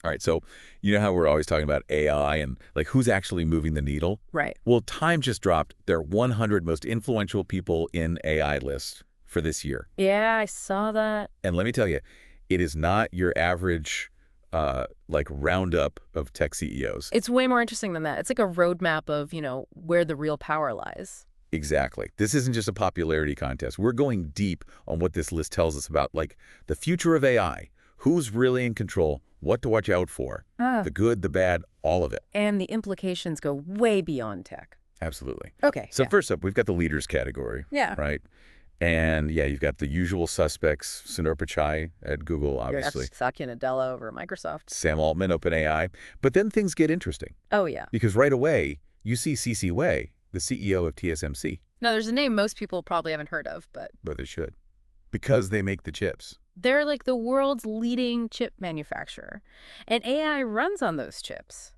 All right, so you know how we're always talking about AI and like who's actually moving the needle? Right. Well, Time just dropped their 100 most influential people in AI list for this year. Yeah, I saw that. And let me tell you, it is not your average like roundup of tech CEOs. It's way more interesting than that. It's like a roadmap of, where the real power lies. Exactly. This isn't just a popularity contest. We're going deep on what this list tells us about, like the future of AI, who's really in control, what to watch out for, Ah. the good, the bad, all of it. And the implications go way beyond tech. Absolutely. Okay, So yeah. first up, we've got the leaders category, Yeah. right? And yeah, you've got the usual suspects, Sundar Pichai at Google, Yeah, that's obviously, Satya Nadella over at Microsoft. Sam Altman, OpenAI. But then things get interesting Oh, yeah. because right away, you see CC Wei, the CEO of TSMC, Now, there's a name most people probably haven't heard of, but but they should, because they make the chips. they're like the world's leading chip manufacturer. And AI runs on those chips.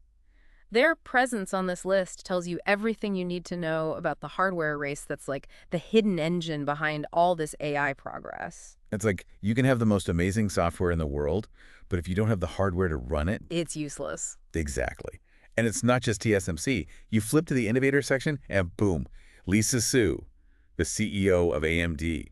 Their presence on this list tells you everything you need to know about the hardware race that's like the hidden engine behind all this AI progress. It's like you can have the most amazing software in the world, but if you don't have the hardware to run it, It's useless. exactly. And it's not just TSMC. You flip to the innovator section and boom, Lisa Su, the CEO of AMD,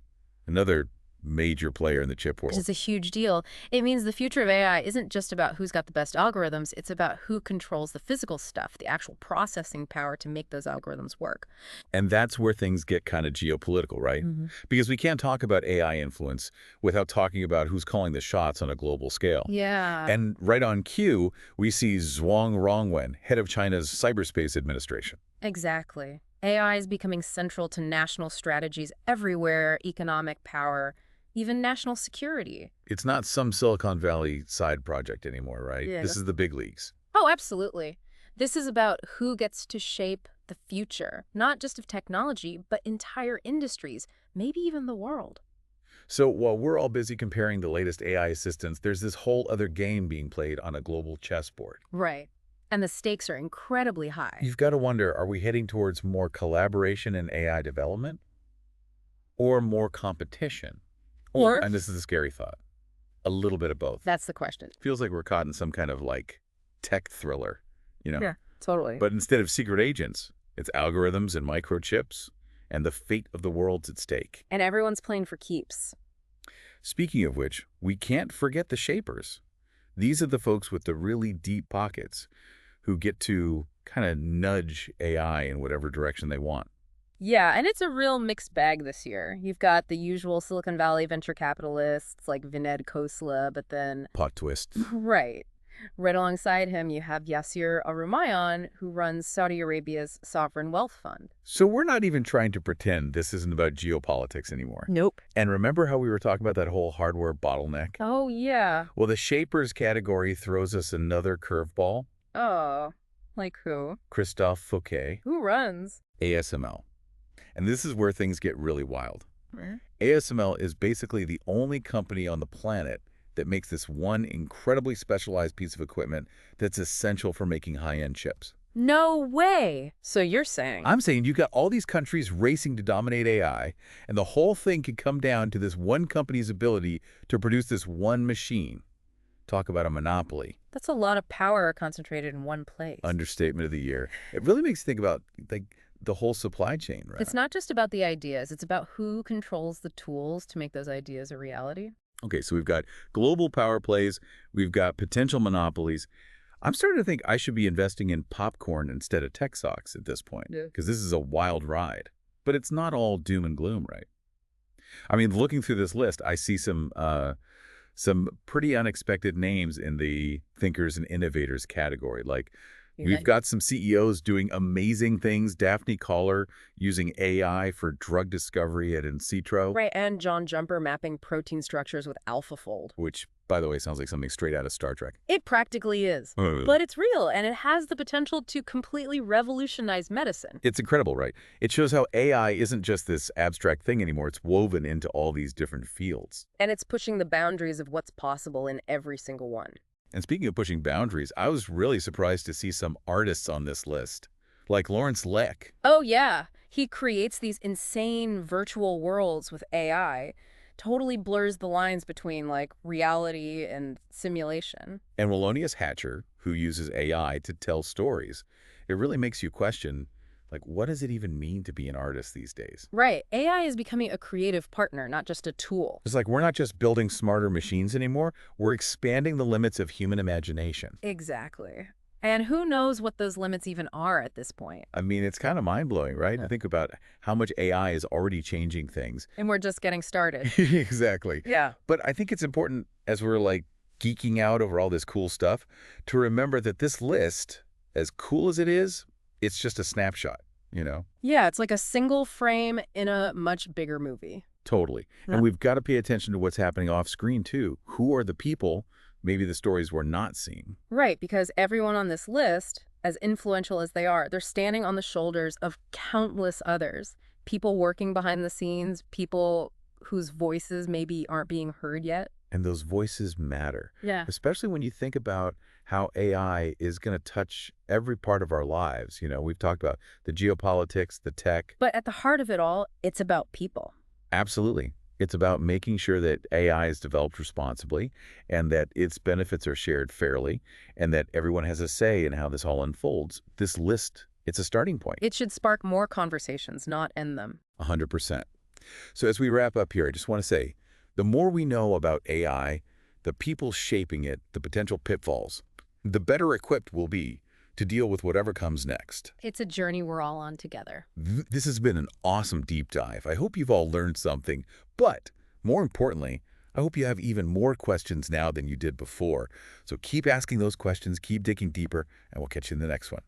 another major player in the chip Which world. is a huge deal. It means the future of AI isn't just about who's got the best algorithms, it's about who controls the physical stuff, the actual processing power to make those algorithms work. And that's where things get kind of geopolitical, right? Because we can't talk about AI influence without talking about who's calling the shots on a global scale. Yeah. And right on cue, we see Zhuang Rongwen, head of China's Cyberspace Administration. Exactly. AI is becoming central to national strategies everywhere, economic power, even national security. It's not some Silicon Valley side project anymore, right? Yeah. This is the big leagues. Oh, absolutely. This is about who gets to shape the future, not just of technology, but entire industries, maybe even the world. So while we're all busy comparing the latest AI assistants, there's this whole other game being played on a global chessboard. Right. And the stakes are incredibly high. You've got to wonder, are we heading towards more collaboration in AI development or more competition? Or And this is a scary thought, a little bit of both. that's the question. Feels like we're caught in some kind of like tech thriller, you know? Yeah, totally. But instead of secret agents, it's algorithms and microchips, and the fate of the world's at stake. And everyone's playing for keeps. Speaking of which, we can't forget the shapers. These are the folks with the really deep pockets who get to kind of nudge AI in whatever direction they want. Yeah, and it's a real mixed bag this year. You've got the usual Silicon Valley venture capitalists like Vinod Khosla, but then, Plot twist. right, right alongside him, you have Yasir Al-Rumayyan, who runs Saudi Arabia's sovereign wealth fund. So we're not even trying to pretend this isn't about geopolitics anymore. Nope. And remember how we were talking about that whole hardware bottleneck? Oh, yeah. Well, the shapers category throws us another curveball. Oh, like who? Christophe Fouquet, Who runs? ASML. And this is where things get really wild. ASML is basically the only company on the planet that makes this one incredibly specialized piece of equipment that's essential for making high-end chips. No way. So you're saying? I'm saying you've got all these countries racing to dominate AI, and the whole thing could come down to this one company's ability to produce this one machine. Talk about a monopoly. That's a lot of power concentrated in one place. Understatement of the year. It really makes you think about like the whole supply chain, right? It's not just about the ideas, it's about who controls the tools to make those ideas a reality. Okay, so we've got global power plays, we've got potential monopolies. I'm starting to think I should be investing in popcorn instead of tech stocks at this point, Yeah. because this is a wild ride. But it's not all doom and gloom, right? I mean, looking through this list, I see some pretty unexpected names in the thinkers and innovators category. Like we've got some CEOs doing amazing things. Daphne Koller using AI for drug discovery at Incitro, Right, and John Jumper mapping protein structures with AlphaFold. which, by the way, sounds like something straight out of Star Trek. It practically is. But it's real, and it has the potential to completely revolutionize medicine. It's incredible, right? It shows how AI isn't just this abstract thing anymore. It's woven into all these different fields. And it's pushing the boundaries of what's possible in every single one. And speaking of pushing boundaries, I was really surprised to see some artists on this list, like Lawrence Leck. Oh, yeah. He creates these insane virtual worlds with AI. totally blurs the lines between, like, reality and simulation. And Wallonius Hatcher, who uses AI to tell stories, it really makes you question, like, what does it even mean to be an artist these days? Right. AI is becoming a creative partner, not just a tool. It's like we're not just building smarter machines anymore, we're expanding the limits of human imagination. Exactly. And who knows what those limits even are at this point. I mean, it's kind of mind-blowing, right? To think about how much AI is already changing things. And we're just getting started. Exactly. Yeah. But I think it's important as we're like geeking out over all this cool stuff to remember that this list, as cool as it is, it's just a snapshot, you know? Yeah, it's like a single frame in a much bigger movie. Totally. Yeah. And we've got to pay attention to what's happening off screen too. Who are the people, maybe the stories we're not seeing? Right, because everyone on this list, as influential as they are, they're standing on the shoulders of countless others. People working behind the scenes, people whose voices maybe aren't being heard yet. And those voices matter, Yeah. especially when you think about how AI is going to touch every part of our lives. You know, we've talked about the geopolitics, the tech. But at the heart of it all, it's about people. Absolutely. It's about making sure that AI is developed responsibly and that its benefits are shared fairly and that everyone has a say in how this all unfolds. This list, it's a starting point. It should spark more conversations, not end them. 100%. So as we wrap up here, I just want to say, the more we know about AI, the people shaping it, the potential pitfalls, the better equipped we'll be to deal with whatever comes next. It's a journey we're all on together. This has been an awesome deep dive. I hope you've all learned something, but more importantly, I hope you have even more questions now than you did before. So keep asking those questions, keep digging deeper, and we'll catch you in the next one.